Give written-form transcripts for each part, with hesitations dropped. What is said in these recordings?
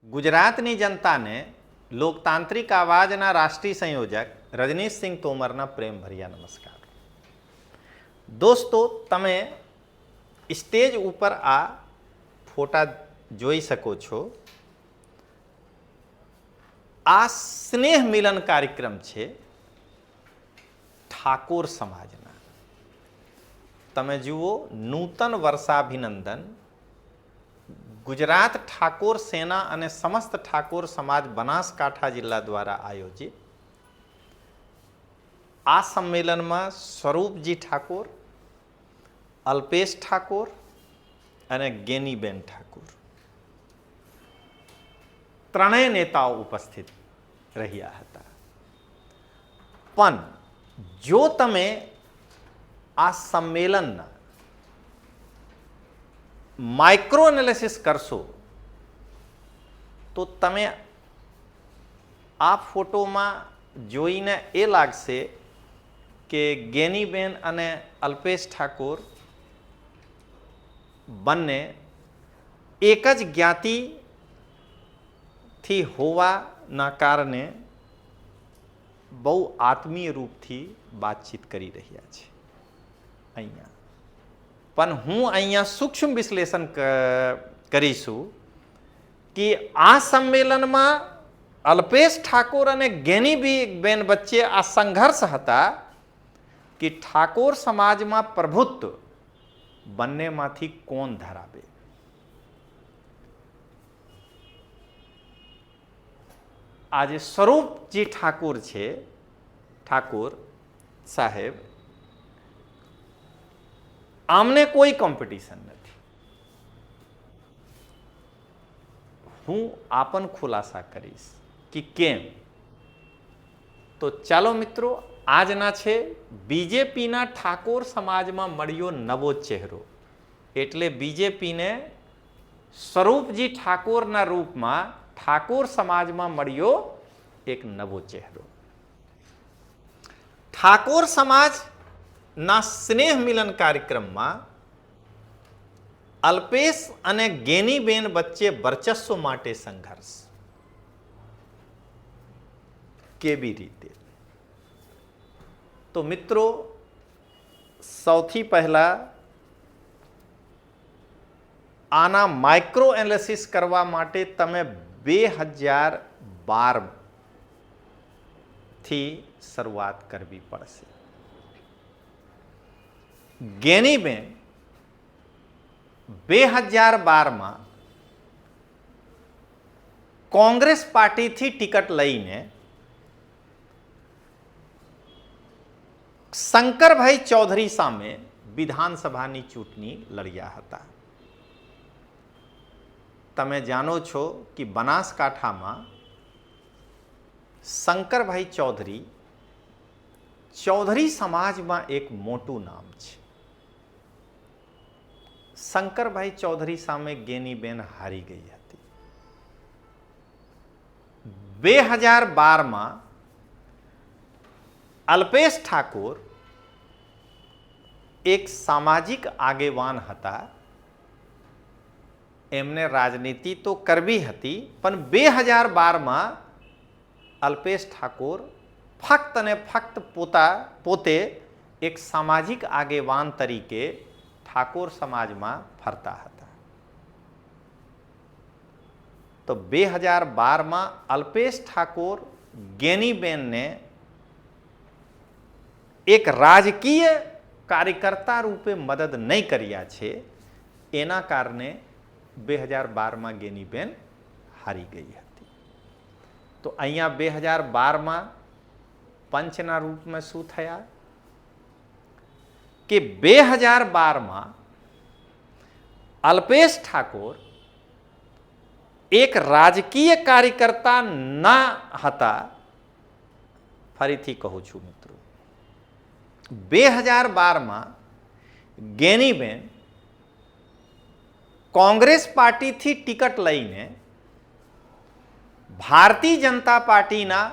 ગુજરાતની જનતાને લોકતાંત્રિક આવાજના રાષ્ટ્રીય સંયોજક રજનીશસિંહ તોમરના પ્રેમભર્યા નમસ્કાર. દોસ્તો, તમે સ્ટેજ ઉપર આ ફોટા જોઈ શકો છો. આ સ્નેહ મિલન કાર્યક્રમ છે ઠાકોર સમાજના. તમે જુઓ, નૂતન વર્ષાભિનંદન ગુજરાત ઠાકોર સેના અને સમસ્ત ઠાકોર સમાજ બનાસકાંઠા જિલ્લા દ્વારા આયોજિત આ સંમેલનમાં સ્વરૂપજી ઠાકોર, અલ્પેશ ઠાકોર અને ગેનીબેન ઠાકોર ત્રણેય નેતાઓ ઉપસ્થિત રહ્યા હતા. પણ જો તમે આ સંમેલનના માઇક્રો એનાલિસિસ કરશો તો તમે આ ફોટોમાં જોઈને એ લાગશે કે ગેનીબેન અને અલ્પેશ ઠાકોર બંને એક જ જ્ઞાતિથી હોવાના કારણે બહુ આત્મીય રૂપથી વાતચીત કરી રહ્યા છે. અહીંયા પણ હું અહીંયા સૂક્ષ્મ વિશ્લેષણ કરીશું કે આ સંમેલનમાં અલ્પેશ ઠાકોર અને ગેનીબેન વચ્ચે આ સંઘર્ષ હતા કે ઠાકોર સમાજમાં પ્રભુત્વ બંનેમાંથી કોણ ધરાવે. આજે સ્વરૂપજી ઠાકોર છે, ઠાકોર સાહેબ, આમને કોઈ કોમ્પિટિશન નથી. હું આ પણ ખુલાસા કરીશ કે કેમ. તો ચાલો મિત્રો, આજના છે બીજેપીના ઠાકોર સમાજમાં મળ્યો નવો ચહેરો. એટલે બીજેપીને સ્વરૂપજી ઠાકોરના રૂપમાં ઠાકોર સમાજમાં મળ્યો એક નવો ચહેરો. ઠાકોર સમાજ ના સ્નેહ મિલન કાર્યક્રમમાં અલ્પેશ અને ગેનીબેન વચ્ચે વર્ચસ્વ માટે સંઘર્ષ. કેવી રીતે? તો મિત્રો, સૌથી પહેલા આના માઇક્રો એનાલિસિસ કરવા માટે તમે 2012 થી શરૂઆત કરવી પડશે. ગેનીબેન 2012માં કોંગ્રેસ પાર્ટીથી ટિકિટ લઈને શંકરભાઈ ચૌધરી સામે વિધાનસભાની ચૂંટણી લડ્યા હતા. તમે જાણો છો કે બનાસકાંઠામાં શંકરભાઈ ચૌધરી સમાજમાં એક મોટું નામ છે. શંકરભાઈ ચૌધરી સામે ગેનીબેન હારી ગઈ હતી. 2012માં અલ્પેશ ઠાકોર એક સામાજિક આગેવાન હતા. એમને રાજનીતિ તો કરવી હતી, પણ 2012માં અલ્પેશ ઠાકોર ફક્ત અને ફક્ત પોતે એક સામાજિક આગેવાન તરીકે ઠાકોર સમાજમાં ફરતા હતા. તો 2012માં અલ્પેશ ઠાકોર ગેનીબેનને એક રાજકીય કાર્યકર્તા રૂપે મદદ નહીં કર્યા છે. એના કારણે 2012માં ગેનીબેન હારી ગઈ હતી. તો અહીંયા 2012માં પંચના રૂપમાં શું થયા કે 2012માં અલ્પેશ ઠાકોર એક રાજકીય કાર્યકર્તા ન હતા. ફરીથી કહું છું મિત્રો, 2012માં ગેનીબેન કોંગ્રેસ પાર્ટીથી ટિકિટ લઈને ભારતીય જનતા પાર્ટીના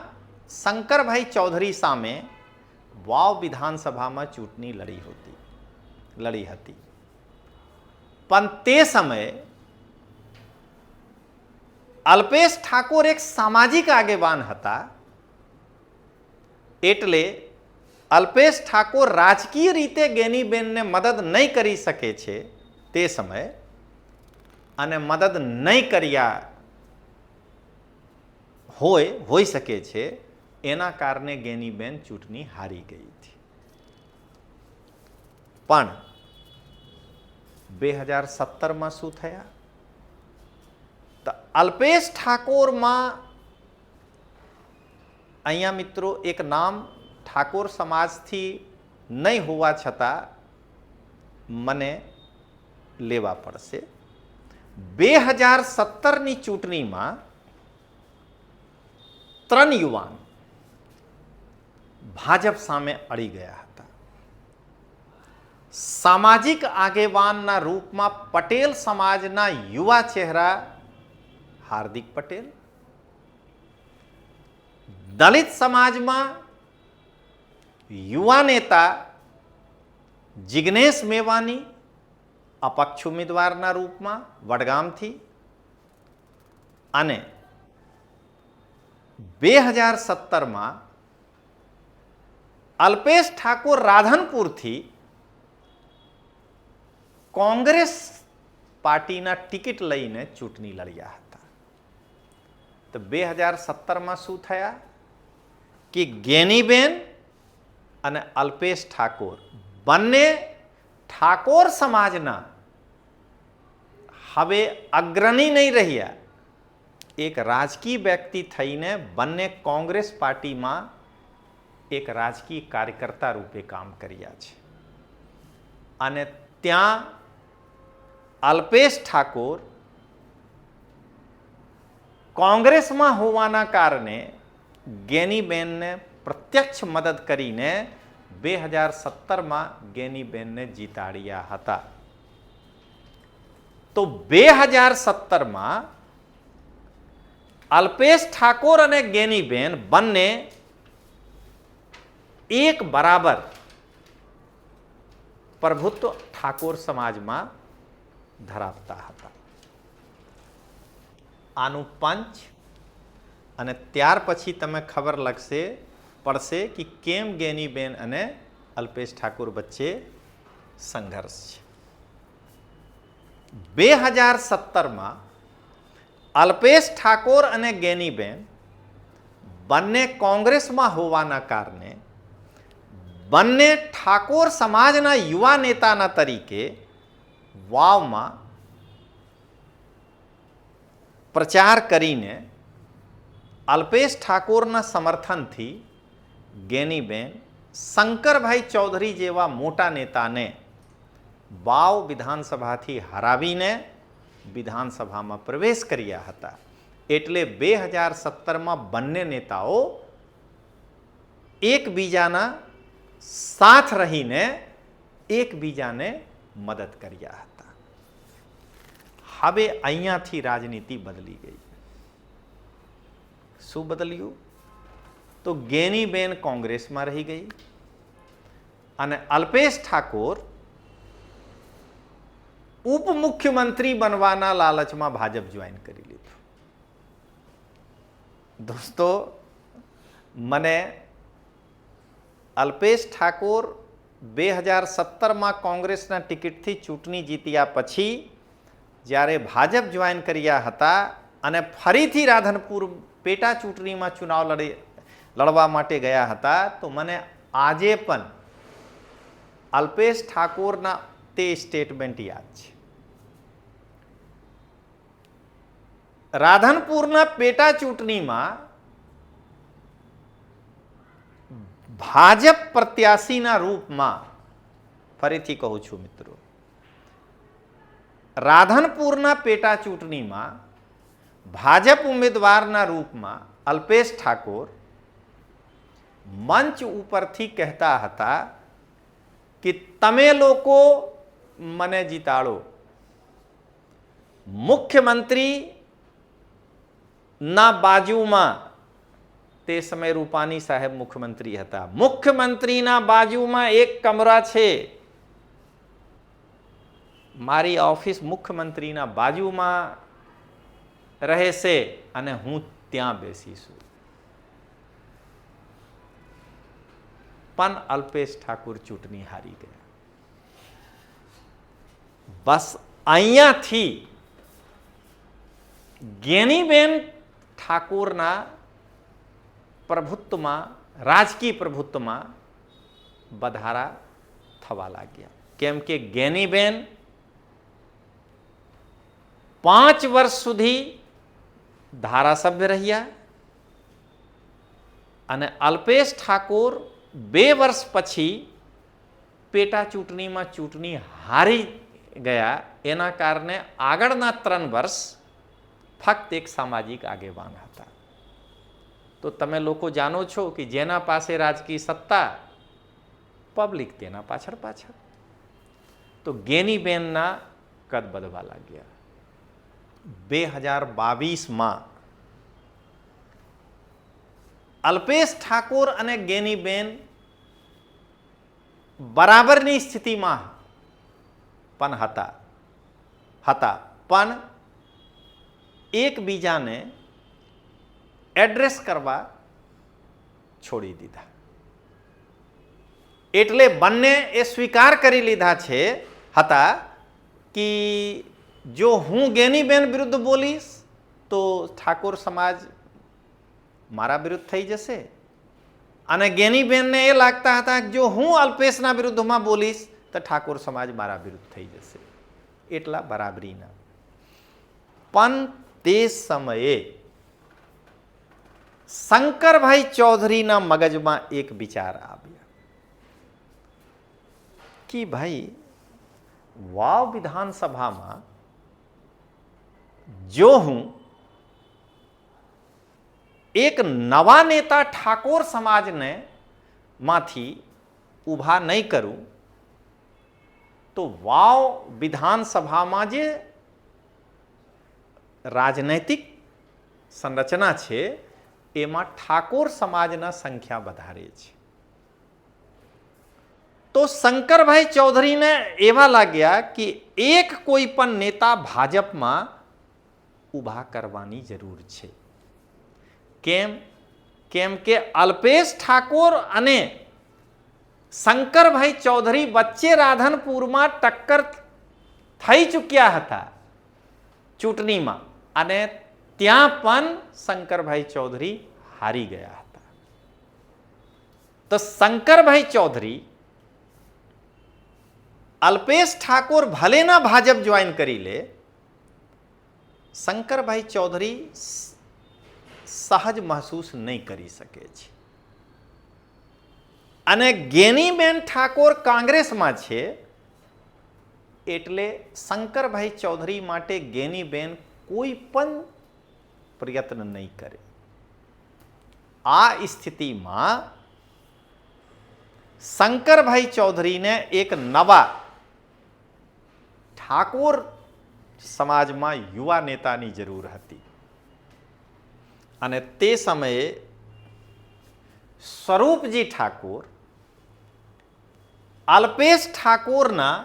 શંકરભાઈ ચૌધરી સામે વાવ વિધાનસભામાં ચૂંટણી લડી હતી. પણ તે સમયે અલ્પેશ ઠાકોર એક સામાજિક આગેવાન હતા, એટલે અલ્પેશ ઠાકોર રાજકીય રીતે ગેનીબેનને મદદ નહીં કરી શકે છે તે સમયે, અને મદદ નહીં કર્યા હોઈ શકે છે, એના કારણે ગેનીબેન ચૂંટણી હારી ગઈ હતી. પણ 2017માં શું થયા? તો અલ્પેશ ઠાકોરમાં અહીંયા મિત્રો એક નામ ઠાકોર સમાજથી નહીં હોવા છતાં મને લેવા પડશે. 2017ની ચૂંટણીમાં 3 યુવાન ભાજપ સામે અડી ગયા હતા. સામાજિક આગેવાનના રૂપમાં પટેલ સમાજના યુવા ચહેરા હાર્દિક પટેલ, દલિત સમાજમાં યુવા નેતા જિગ્નેશ મેવાની અપક્ષ ઉમેદવારના રૂપમાં વડગામથી, અને 2017માં અલ્પેશ ઠાકોર રાધનપુરથી કોંગ્રેસ પાર્ટીના ટિકિટ લઈને ચૂંટણી લડ્યા હતા. તો 2017માં શું થયા કે ગેનીબેન અને અલ્પેશ ઠાકોર બંને ઠાકોર સમાજના હવે અગ્રણી નહીં રહ્યા, એક રાજકીય વ્યક્તિ થઈને બંને કોંગ્રેસ પાર્ટીમાં એક રાજકીય કાર્યકર્તા રૂપે કામ કર્યા છે. અને ત્યાં અલ્પેશ ઠાકોર કોંગ્રેસમાં હોવાના કારણે ગેનીબેનને પ્રત્યક્ષ મદદ કરીને 2017માં ગેનીબેનને જીતાડ્યા હતા. તો 2017માં અલ્પેશ ઠાકોર અને ગેનીબેન બંને એક બરાબર પ્રભુત્વ ઠાકોર સમાજમાં ધરાવતા હતા. આનું પંચ, અને ત્યાર પછી તમે ખબર પડશે કે કેમ ગેનીબેન અને અલ્પેશ ઠાકોર વચ્ચે સંઘર્ષ છે. 2017માં અલ્પેશ ઠાકોર અને ગેનીબેન બંને કોંગ્રેસમાં હોવાના કારણે બંને ઠાકોર સમાજના યુવા નેતાના તરીકે વાવમાં પ્રચાર કરીને અલ્પેશ ઠાકોરના સમર્થનથી ગેનીબેન શંકરભાઈ ચૌધરી જેવા મોટા નેતાને વાવ વિધાનસભાથી હરાવીને વિધાનસભામાં પ્રવેશ કર્યા હતા. એટલે 2017માં બંને નેતાઓ એકબીજાના સાથ રહીને એકબીજાને મદદ કર્યા હતા. હવે અહીંયાથી રાજનીતિ બદલી ગઈ. શું બદલ્યું? તો ગેનીબેન કોંગ્રેસમાં રહી ગઈ અને અલ્પેશ ઠાકોર ઉપમુખ્યમંત્રી બનવાના લાલચમાં ભાજપ જોઈન કરી લીધું. દોસ્તો, મને અલ્પેશ ઠાકોર 2017માં કોંગ્રેસના ટિકિટથી ચૂંટણી જીત્યા પછી જ્યારે ભાજપ જોઈન કર્યા હતા અને ફરીથી રાધનપુર પેટા ચૂંટણીમાં ચુનાવ લડવા માટે ગયા હતા, તો મને આજે પણ અલ્પેશ ઠાકોરના તે સ્ટેટમેન્ટ યાદ છે. રાધનપુરના પેટા ચૂંટણીમાં ભાજપ પ્રત્યાશીના રૂપમાં, ફરીથી કહું છું મિત્રો, રાધનપુરના પેટા ચૂંટણીમાં ભાજપ ઉમેદવારના રૂપમાં અલ્પેશ ઠાકોર મંચ ઉપરથી કહેતા હતા કે તમે લોકો મને જીતાડો, મુખ્યમંત્રી ના બાજુમાં, તે સમયે રૂપાણી સાહેબ મુખ્યમંત્રી હતા, મુખ્યમંત્રીના બાજુમાં એક કમરા છે, મારી ઓફિસ મુખ્યમંત્રીના બાજુમાં રહેશે અને હું ત્યાં બેસીશું. પણ અલ્પેશ ઠાકોર ચૂંટણી હારી ગયા. બસ અહીંયાથી જ્ઞાનીબેન ઠાકોરના પ્રભુત્વમાં, રાજકીય પ્રભુત્વમાં વધારા થવા લાગ્યા. કેમ કે જ્ઞાનીબેન 5 વર્ષ સુધી ધારાસભ્ય રહ્યા અને અલ્પેશ ઠાકોર 2 વર્ષ પછી પેટા ચૂંટણીમાં ચૂંટણી હારી ગયા. એના કારણે આગળના 3 વર્ષ ફક્ત એક સામાજિક આગેવાન હતા. તો તમે લોકો જાણો છો કે જેના પાસે રાજકીય સત્તા, પબ્લિક તેના પાછળ પાછળ. તો જ્ઞાનીબેનના કદ વધવા લાગ્યા. 2022માં અલ્પેશ ઠાકોર અને જ્ઞાનીબેન બરાબરની સ્થિતિમાં પણ હતા પણ એકબીજાને એડ્રેસ કરવા છોડી દીધા. એટલે બંને એ સ્વીકાર કરી લીધા હતા કે જો હું જ્ઞાનીબેન વિરુદ્ધ બોલીશ તો ઠાકોર સમાજ મારા વિરુદ્ધ થઈ જશે અને જ્ઞાનીબેનને એ લાગતા હતા કે જો હું અલ્પેશના વિરુદ્ધમાં બોલીશ તો ઠાકોર સમાજ મારા વિરુદ્ધ થઈ જશે. એટલા બરાબરીના. પણ તે સમયે શંકરભાઈ ચૌધરીના મગજમાં એક વિચાર આવ્યા કે ભાઈ વાવ વિધાનસભામાં જો હું એક નવા નેતા ઠાકોર સમાજને માંથી ઊભા નહીં કરું તો વાવ વિધાનસભામાં જે રાજનૈતિક સંરચના છે એમાં ઠાકોર સમાજના સંખ્યા વધારે છે. તો શંકરભાઈ ચૌધરીને એવા લાગ્યા કે એક કોઈ પણ નેતા ભાજપમાં ઊભા કરવાની જરૂર છે. કેમ કે અલ્પેશ ઠાકોર અને શંકરભાઈ ચૌધરી વચ્ચે રાધનપુરમાં ટક્કર થઈ ચૂક્યા હતા ચૂંટણીમાં અને ત્યાં પણ શંકરભાઈ ચૌધરી હારી ગયા હતા. તો શંકરભાઈ ચૌધરી અલ્પેશ ઠાકોર ભલેના ભાજપ જોઈન કરી લે, શંકરભાઈ ચૌધરી સહજ મહેસૂસ નહીં કરી શકે છે. અને જ્ઞાનીબેન ઠાકોર કોંગ્રેસમાં છે એટલે શંકરભાઈ ચૌધરી માટે જ્ઞાનીબેન કોઈ પણ પ્રયત્ન નહીં કરે. આ સ્થિતિમાં શંકરભાઈ ચૌધરીને એક નવા ઠાકોર સમાજમાં યુવા નેતાની જરૂર હતી અને તે સમયે સ્વરૂપજી ઠાકોર અલ્પેશ ઠાકોરના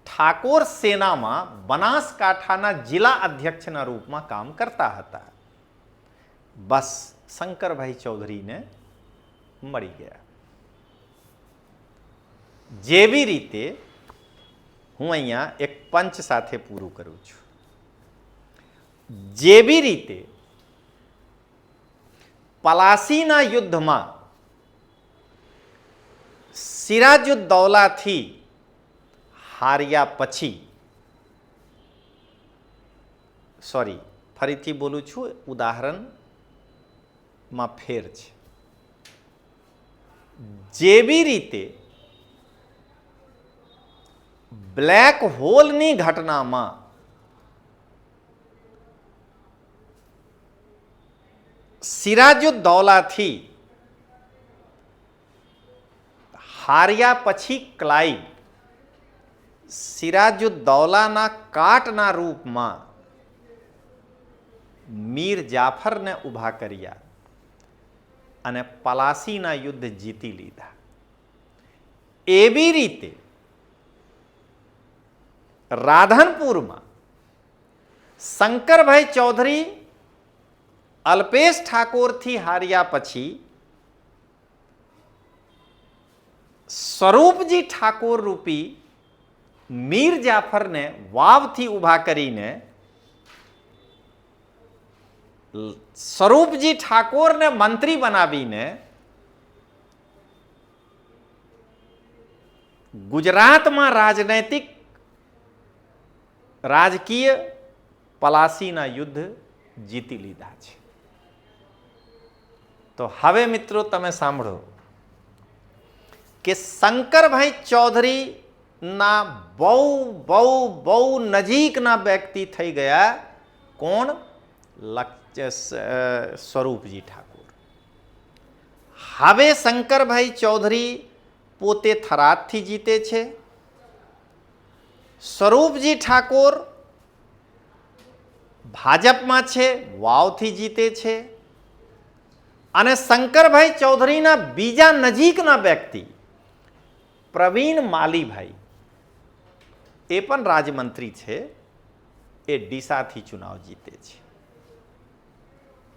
ઠાકોર સેનામાં બનાસકાંઠાના જિલ્લા અધ્યક્ષના રૂપમાં કામ કરતા હતા. બસ શંકરભાઈ ચૌધરીને મળી ગયા. જેવી રીતે હું અહીંયા એક પંચ સાથે પૂરું કરું છું. જેવી રીતે પલાસીના યુદ્ધમાં સિરાજુદ્દૌલાથી હાર્યા પછી, ફરીથી બોલું છું, ઉદાહરણમાં ફેર છે. જેવી રીતે બ્લેક હોલની ઘટનામાં સિરાજુદ્દૌલાથી હાર્યા પછી ક્લાઇવ સિરાજુદ્દૌલાના કાટના રૂપમાં મીર જાફરને ઊભા કર્યા અને પલાસીના યુદ્ધ જીતી લીધા. એવી રીતે રાધનપુરમાં શંકરભાઈ ચૌધરી અલ્પેશ ઠાકોરથી હાર્યા પછી સ્વરૂપજી ઠાકોર રૂપી મીર જાફરને વાવથી ઊભા કરીને સ્વરૂપજી ઠાકોરને મંત્રી બનાવીને ગુજરાતમાં રાજકીય પલાસીના યુદ્ધ જીતી લીધા છે. તો હવે મિત્રો તમે સાંભળો કે શંકરભાઈ ચૌધરીના બહુ નજીકના વ્યક્તિ થઈ ગયા. કોણ? સ્વરૂપજી ઠાકોર. હવે શંકરભાઈ ચૌધરી પોતે થરાદથી જીતે છે. સ્વરૂપજી ઠાકોર ભાજપમાં છે, વાવથી જીતે છે. અને શંકરભાઈ ચૌધરીના બીજા નજીકના વ્યક્તિ પ્રવીણ માલીભાઈ એ પણ રાજમંત્રી છે, એ ડીસાથી ચુનાવ જીતે છે.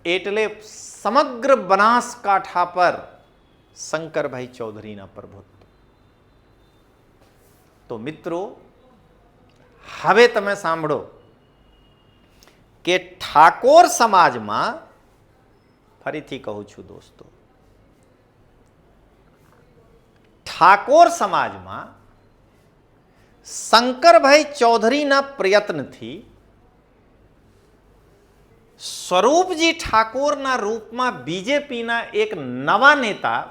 એટલે સમગ્ર બનાસકાંઠા પર શંકરભાઈ ચૌધરીના પ્રભુત્વ. તો મિત્રો હવે તમે સાંભળો કે ઠાકોર સમાજમાં, ફરીથી કહું છું દોસ્તો, ઠાકોર સમાજમાં શંકરભાઈ ચૌધરીના પ્રયત્નથી સ્વરૂપજી ઠાકોરના રૂપમાં બીજેપીના એક નવા નેતા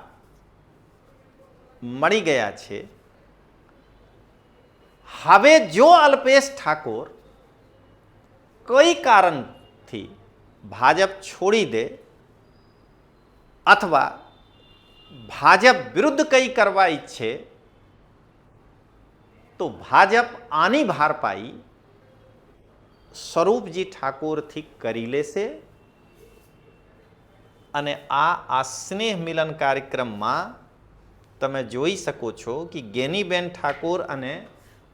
મળી ગયા છે. હવે જો અલ્પેશ ઠાકોર કોઈ કારણથી ભાજપ છોડી દે અથવા ભાજપ વિરુદ્ધ કંઈ કરવા ઈચ્છે તો ભાજપ આની ભારપાઈ સ્વરૂપજી ઠાકોરથી કરી લેશે. અને આ સ્નેહ મિલન કાર્યક્રમમાં તમે જોઈ શકો છો કે ગેનીબેન ઠાકોર અને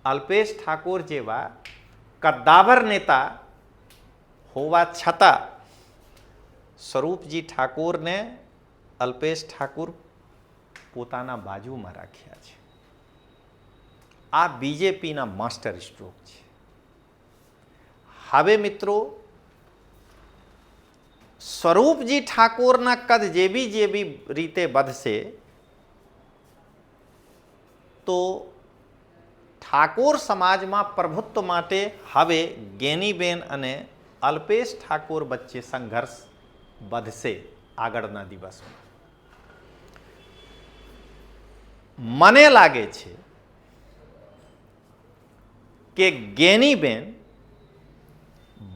અલ્પેશ ઠાકોર જેવા કદ્દાવર નેતા હોવા છતાં સ્વરૂપજી ઠાકોરને અલ્પેશ ઠાકોર પોતાના બાજુમાં રાખ્યા છે. આ બીજેપીના માસ્ટર સ્ટ્રોક છે. હવે મિત્રો સ્વરૂપજી ઠાકોરના કદ જેવી રીતે વધશે તો ઠાકોર સમાજમાં પ્રભુત્વ માટે હવે ગેનીબેન અને અલ્પેશ ઠાકોર વચ્ચે સંઘર્ષ વધશે આગળના દિવસમાં. મને લાગે છે કે ગેનીબેન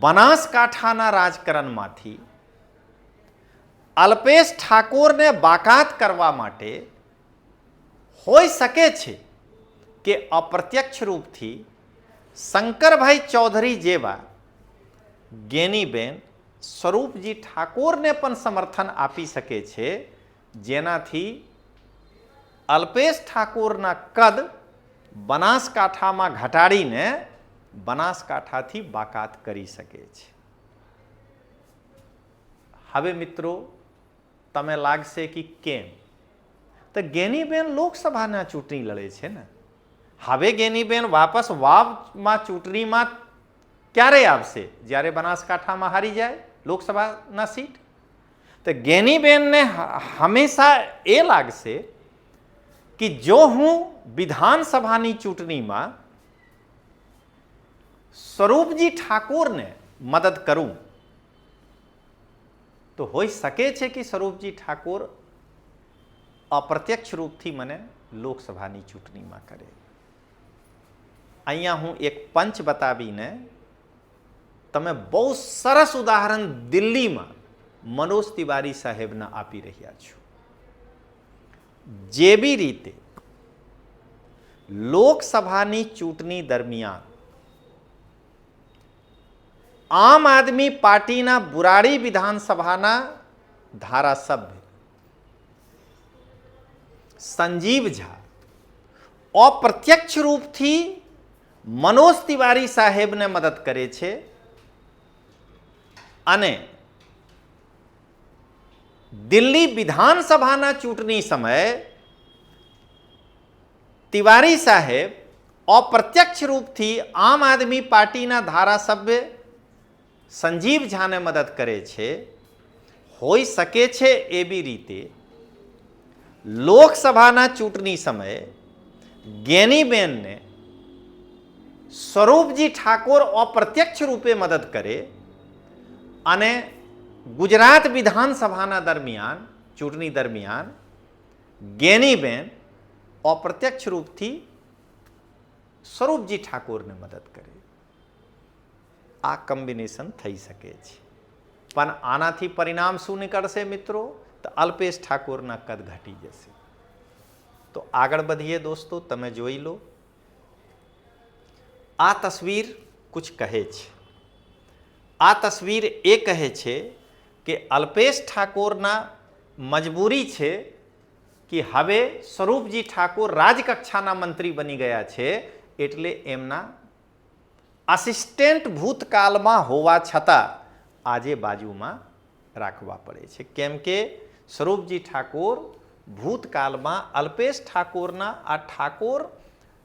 બનાસકાંઠાના રાજકારણમાંથી અલ્પેશ ઠાકોરને બાકાત કરવા માટે હોઈ શકે છે કે અપ્રત્યક્ષ રૂપથી શંકરભાઈ ચૌધરી જેવા ગેનીબેન સ્વરૂપજી ઠાકોરને પણ સમર્થન આપી શકે છે, જેનાથી અલ્પેશ ઠાકોરના કદ બનાસકાંઠામાં ઘટાડીને બનાસકાંઠાથી બાકાત કરી શકે છે. હવે મિત્રો તમે લાગશે કે કેમ? તો ગેનીબેન લોકસભાના ચૂંટણી લડે છે ને. હવે ગેનીબેન વાપસ વાવમાં ચૂંટણીમાં ક્યારે આવશે? જ્યારે બનાસકાંઠામાં હારી જાય લોકસભાના સીટ. તો ગેનીબેનને હંમેશા એ લાગશે કે જો હું વિધાનસભાની ચૂંટણીમાં સ્વરૂપજી ઠાકોરને મદદ કરું તો હોઈ શકે છે કે સ્વરૂપજી ઠાકોર અપ્રત્યક્ષ રૂપથી મને લોકસભાની ચૂંટણીમાં કરે. અહીંયા હું એક પંચ બતાવીને તમે બહુ સરસ ઉદાહરણ દિલ્હીમાં મનોજ તિવારી સાહેબના આપી રહ્યા છો. જેવી રીતે લોકસભાની ચૂંટણી દરમિયાન આમ આદમી પાર્ટીના બુરાડી વિધાનસભાના ધારાસભ્ય સંજીવ ઝા અપ્રત્યક્ષ રૂપથી મનોજ તિવારી સાહેબને મદદ કરે છે અને દિલ્હી વિધાનસભાના ચૂંટણી સમયે તિવારી સાહેબ અપ્રત્યક્ષ રૂપથી આમ આદમી પાર્ટીના ધારાસભ્ય સંજીવ ઝાને મદદ કરે છે. હોઈ શકે છે એવી રીતે લોકસભાના ચૂંટણી સમયે જ્ઞાનીબેનને સ્વરૂપજી ઠાકોર અપ્રત્યક્ષ રૂપે મદદ કરે અને ગુજરાત વિધાનસભાના દરમિયાન ચૂંટણી દરમિયાન જ્ઞાનીબેન અપ્રત્યક્ષ રૂપથી સ્વરૂપજી ઠાકોરને મદદ કરે. આ કોમ્બિનેશન થઈ શકે છે. પણ આનાથી પરિણામ શું નીકળશે મિત્રો? તો અલ્પેશ ઠાકોરના કદ ઘટી જશે. તો આગળ વધીએ દોસ્તો, તમે જોઈ લો. આ તસવીર કુછ કહે છે. આ તસવીર એ કહે છે કે અલ્પેશ ઠાકોરના મજબૂરી છે કે હવે સ્વરૂપજી ઠાકોર રાજકક્ષાના મંત્રી બની ગયા છે, એટલે એમના આસિસ્ટન્ટ ભૂતકાળમાં હોવા છતાં આજે બાજુમાં રાખવા પડે છે. કેમ કે સ્વરૂપજી ઠાકોર ભૂતકાળમાં અલ્પેશ ઠાકોરના આ ઠાકોર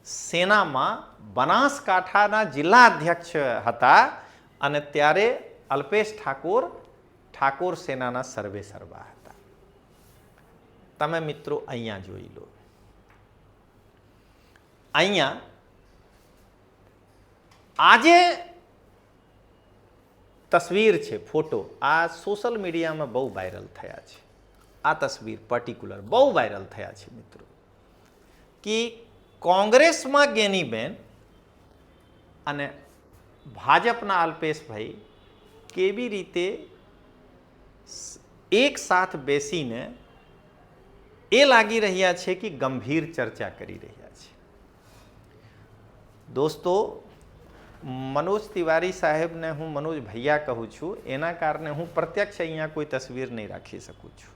સેનામાં બનાસકાંઠાના જિલ્લા અધ્યક્ષ હતા અને ત્યારે અલ્પેશ ઠાકોર ઠાકોર સેનાના સર્વે સર્વા હતા. તમે મિત્રો અહીંયા જોઈ લો. અહીંયા આજે તસવીર છે, ફોટો આ સોશિયલ મીડિયામાં બહુ વાયરલ થયા છે. આ તસવીર પર્ટિક્યુલર બહુ વાયરલ થયા છે મિત્રો, કે કોંગ્રેસમાં જ્ઞાનીબેન અને ભાજપના અલ્પેશભાઈ કેવી રીતે એક સાથ બેસીને એ લાગી રહ્યા છે કે ગંભીર ચર્ચા કરી રહ્યા છે. દોસ્તો, મનોજ તિવારી સાહેબને હું મનોજ ભૈયા કહું છું, એના કારણે હું પ્રત્યક્ષ અહીંયા કોઈ તસવીર નહીં રાખી શકું છું.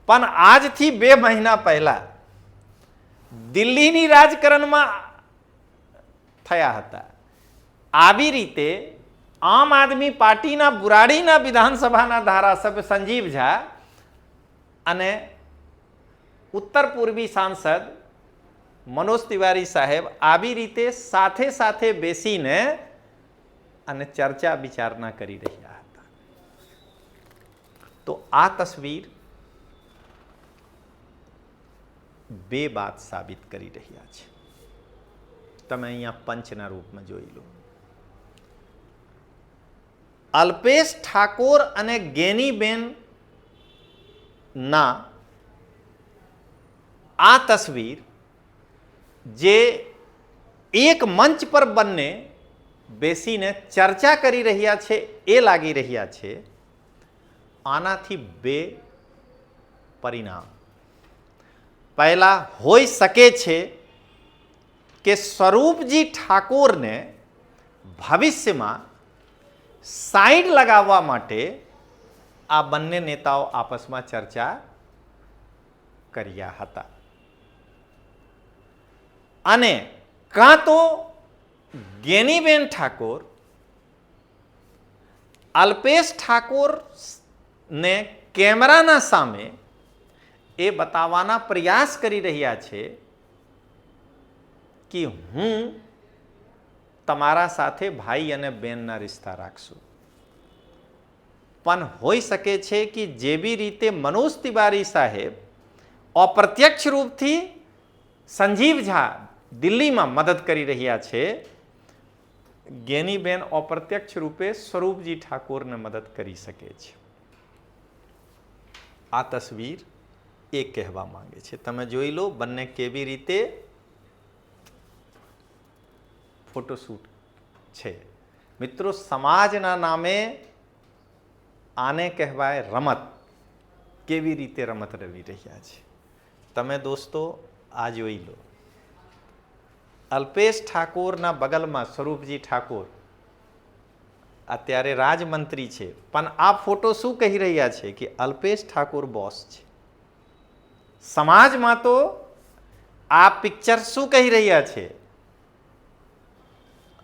પણ આજથી 2 મહિના પહેલા દિલ્હીની રાજકારણમાં થયા હતા. આવી રીતે આમ આદમી પાર્ટીના બુરાડીના વિધાનસભાના ધારાસભ્ય સંજીવ ઝા અને ઉત્તર પૂર્વી સાંસદ મનોજ તિવારી સાહેબ આવી રીતે સાથે સાથે બેસીને અને ચર્ચા વિચારણા કરી રહ્યા હતા. તો આ તસવીર 2 વાત સાબિત કરી રહ્યા છે. તમે અહીંયા પંચના રૂપમાં જોઈ લો. અલ્પેશ ઠાકોર અને જ્ઞાનીબેન ના આ તસવીર જે એક મંચ પર બંને બેસીને ચર્ચા કરી રહ્યા છે એ લાગી રહ્યા છે. આનાથી 2 પરિણામ. પહેલા હોઈ શકે છે કે સ્વરૂપજી ઠાકોરને ભવિષ્યમાં સાઈડ લગાવવા માટે આ બંને નેતાઓ આપસમાં ચર્ચા કર્યા હતા, અને કાં તો જ્ઞાનીબેન ઠાકોર અલ્પેશ ઠાકોરને કેમેરાના સામે એ બતાવવાના પ્રયાસ કરી રહ્યા છે કે હું તમારા સાથે ભાઈ અને બહેનના રિશ્તા રાખશું. પણ હોઈ શકે છે કે જેવી રીતે મનોજ તિવારી સાહેબ અપ્રત્યક્ષ રૂપથી સંજીવ ઝા દિલ્હીમાં મદદ કરી રહ્યા છે, જ્ઞાનીબેન અપ્રત્યક્ષ રૂપે સ્વરૂપજી ઠાકોરને મદદ કરી શકે છે. આ તસવીર એ કહેવા માંગે છે. તમે જોઈ લો બંને કેવી રીતે ફોટોશૂટ છે. મિત્રો, સમાજના નામે આને કહેવાય રમત. કેવી રીતે રમત રમી રહ્યા છે તમે દોસ્તો આ જોઈ લો. અલ્પેશ ઠાકોરના બગલમાં સ્વરૂપજી ઠાકોર અત્યારે રાજમંત્રી છે, પણ આ ફોટો શું કહી રહ્યા છે કે અલ્પેશ ઠાકોર બોસ છે. સમાજમાં તો આ પિક્ચર શું કહી રહ્યા છે?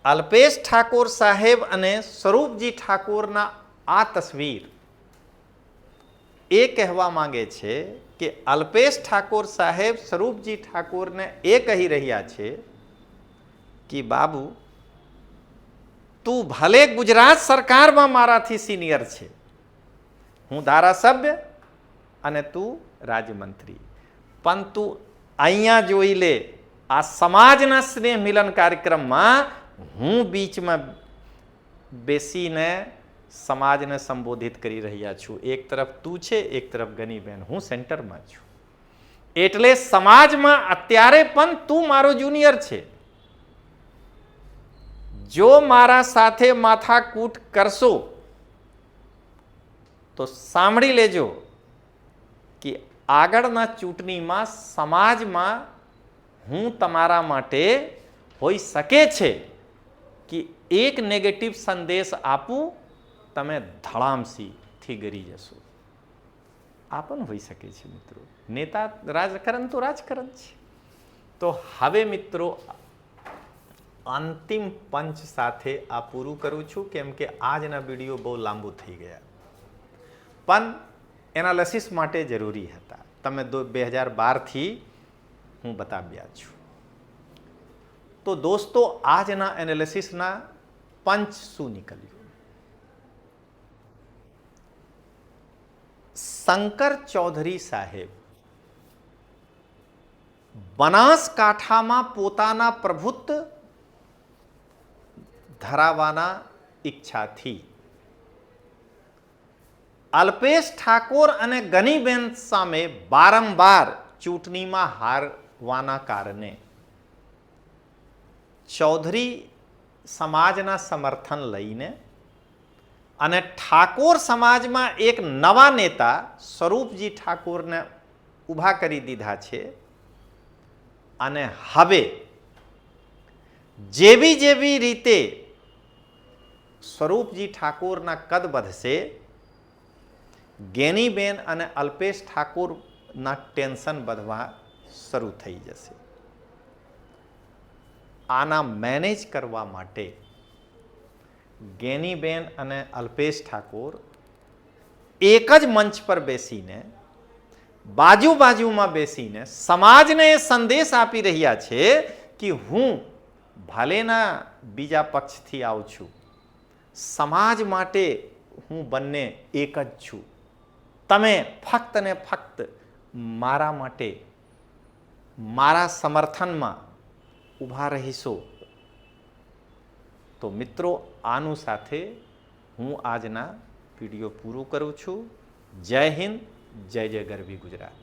અલ્પેશ ઠાકોર સાહેબ અને સ્વરૂપજી ઠાકોરના આ તસવીર એ કહેવા માંગે છે કે અલ્પેશ ઠાકોર સાહેબ સ્વરૂપજી ઠાકોરને એ કહી રહ્યા છે કે બાબુ, તું ભલે ગુજરાત સરકારમાં મારાથી સિનિયર છે, હું ધારાસભ્ય અને તું રાજ્યમંત્રી, પણ તું અહીંયા જોઈ લે, આ સમાજના સ્નેહ મિલન કાર્યક્રમમાં હું બીચમાં બેસીને સમાજને સંબોધિત કરી રહ્યા છું. એક તરફ તું છે, એક તરફ ગનીબેન, હું સેન્ટરમાં છું. એટલે સમાજમાં અત્યારે પણ તું મારો જુનિયર છે. જો મારા સાથે માથાકૂટ કરશો તો સાંભળી લેજો કે આગળના ચૂંટણીમાં સમાજમાં હું તમારા માટે હોઈ શકે છે કે એક નેગેટિવ સંદેશ આપું, તમે ધડામસીથી ગરી જશો. આ પણ હોઈ શકે છે મિત્રો. નેતા રાજકારણ તો રાજકારણ છે. તો હવે મિત્રો અંતિમ પંચ સાથે આ પૂરું કરું છું, કેમ કે આજના વિડીયો બહુ લાંબુ થઈ ગયા, પણ એનાલિસિસ માટે જરૂરી હતા. તમે 2012થી હું બતાવ્યા છું. તો દોસ્તો, આજના એનાલિસિસના પંચ શું નીકળ્યું? શંકર ચૌધરી સાહેબ બનાસકાંઠામાં પોતાના પ્રભુત્વ ધરાવવાના ઈચ્છાથી અલ્પેશ ઠાકોર અને ગનીબેન સામે વારંવાર ચૂંટણીમાં હારવાના કારણે ચૌધરી સમાજના સમર્થન લઈને અને ઠાકોર સમાજમાં એક નવા નેતા સ્વરૂપજી ઠાકોરને ઊભા કરી દીધા છે. અને હવે જેવી રીતે સ્વરૂપજી ઠાકોરના કદ વધશે, ગેનીબેન અને અલ્પેશ ઠાકોરના ટેન્શન વધવા શરૂ થઈ જશે. આના મેનેજ કરવા માટે ગેનીબેન અને અલ્પેશ ઠાકોર એક જ મંચ પર બેસીને, બાજુમાં બેસીને સમાજને એ સંદેશ આપી રહ્યા છે કે હું ભલેના બીજા પક્ષથી આવું છું, સમાજ માટે હું બંને એક જ છું. તમે ફક્ત ને ફક્ત મારા માટે, મારા સમર્થનમાં ઊભા રહીશો. તો મિત્રો, આનું સાથે હું આજના વિડીયો પૂરું કરું છું. જય હિન્દ, જય જય ગરવી ગુજરાત.